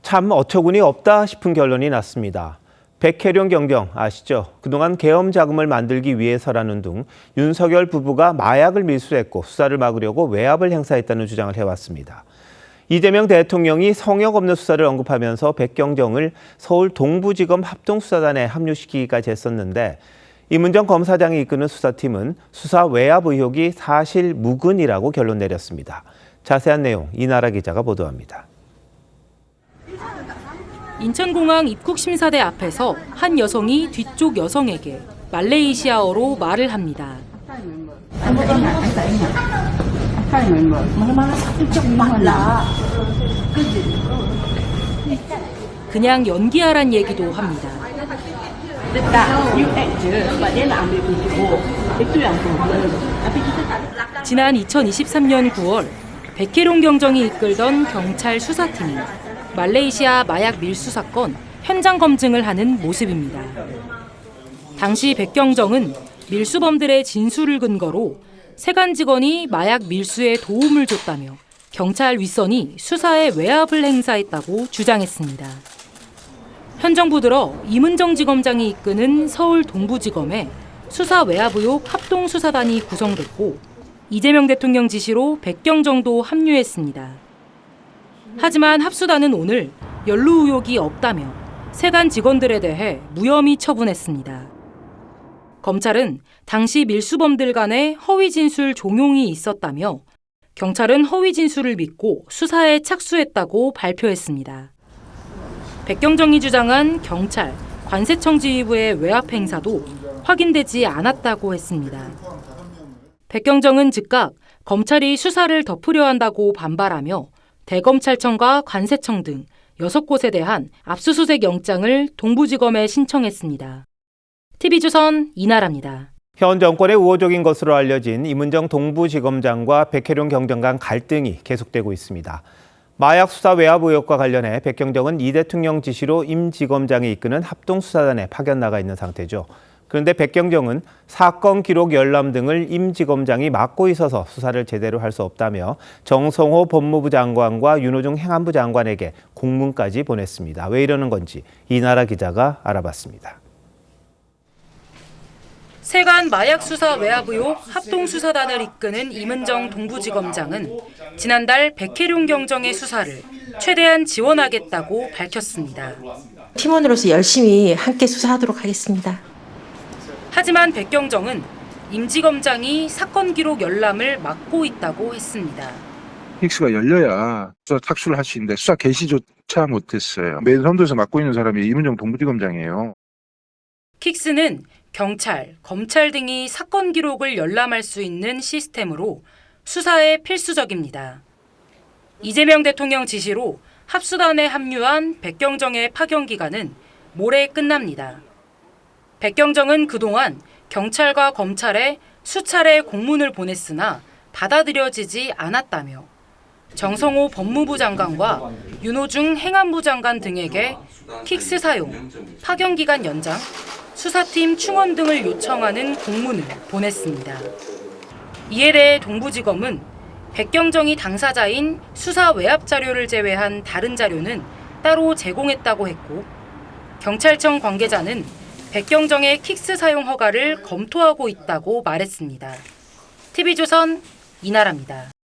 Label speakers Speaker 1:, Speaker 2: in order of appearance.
Speaker 1: 참 어처구니 없다 싶은 결론이 났습니다. 백혜룡 경정 아시죠? 그동안 계엄 자금을 만들기 위해서라는 등 윤석열 부부가 마약을 밀수했고 수사를 막으려고 외압을 행사했다는 주장을 해왔습니다. 이재명 대통령이 성역 없는 수사를 언급하면서 백경정을 서울 동부지검 합동수사단에 합류시키기까지 했었는데 임은정 검사장이 이끄는 수사팀은 수사 외압 의혹이 사실 무근이라고 결론 내렸습니다. 자세한 내용 이나라 기자가 보도합니다.
Speaker 2: 인천공항 입국심사대 앞에서 한 여성이 뒤쪽 여성에게 말레이시아어로 말을 합니다. 그냥 연기하란 얘기도 합니다. 지난 2023년 9월 백혜룡 경정이 이끌던 경찰 수사팀이 말레이시아 마약 밀수 사건 현장 검증을 하는 모습입니다. 당시 백경정은 밀수범들의 진술을 근거로 세관 직원이 마약 밀수에 도움을 줬다며 경찰 윗선이 수사에 외압을 행사했다고 주장했습니다. 현 정부 들어 임은정 지검장이 이끄는 서울 동부지검에 수사 외압 의혹 합동수사단이 구성됐고 이재명 대통령 지시로 백경정도 합류했습니다. 하지만 합수단은 오늘 연루 의혹이 없다며 세관 직원들에 대해 무혐의 처분했습니다. 검찰은 당시 밀수범들 간에 허위 진술 종용이 있었다며 경찰은 허위 진술을 믿고 수사에 착수했다고 발표했습니다. 백경정이 주장한 경찰, 관세청 지휘부의 외압 행사도 확인되지 않았다고 했습니다. 백경정은 즉각 검찰이 수사를 덮으려 한다고 반발하며 대검찰청과 관세청 등 6곳에 대한 압수수색 영장을 동부지검에 신청했습니다. TV조선 이나라입니다.
Speaker 1: 현 정권의 우호적인 것으로 알려진 임은정 동부지검장과 백혜룡 경정 간 갈등이 계속되고 있습니다. 마약 수사 외압 의혹과 관련해 백경정은 이 대통령 지시로 임 지검장이 이끄는 합동수사단에 파견 나가 있는 상태죠. 그런데 백경정은 사건 기록 열람 등을 임 지검장이 맡고 있어서 수사를 제대로 할 수 없다며 정성호 법무부 장관과 윤호중 행안부 장관에게 공문까지 보냈습니다. 왜 이러는 건지 이나라 기자가 알아봤습니다.
Speaker 2: 세관 마약 수사 외압 의혹 합동수사단을 이끄는 임은정 동부지검장은 지난달 백혜룡 경정의 수사를 최대한 지원하겠다고 밝혔습니다.
Speaker 3: 팀원으로서 열심히 함께 수사하도록 하겠습니다.
Speaker 2: 하지만 백경정은 임 지검장이 사건 기록 열람을 막고 있다고 했습니다.
Speaker 4: 킥스가 열려야 수사 착수를 할 수 있는데 수사 개시조차 못했어요. 메인 선도에서 맡고 있는 사람이 임은정 동부지검장이에요.
Speaker 2: 킥스는 경찰, 검찰 등이 사건 기록을 열람할 수 있는 시스템으로 수사에 필수적입니다. 이재명 대통령 지시로 합수단에 합류한 백경정의 파견 기간은 모레 끝납니다. 백경정은 그동안 경찰과 검찰에 수차례 공문을 보냈으나 받아들여지지 않았다며 정성호 법무부 장관과 윤호중 행안부 장관 등에게 킥스 사용, 파견 기간 연장, 수사팀 충원 등을 요청하는 공문을 보냈습니다. 이에 대해 동부지검은 백경정이 당사자인 수사 외압 자료를 제외한 다른 자료는 따로 제공했다고 했고 경찰청 관계자는 백경정의 킥스 사용 허가를 검토하고 있다고 말했습니다. TV조선 이나라입니다.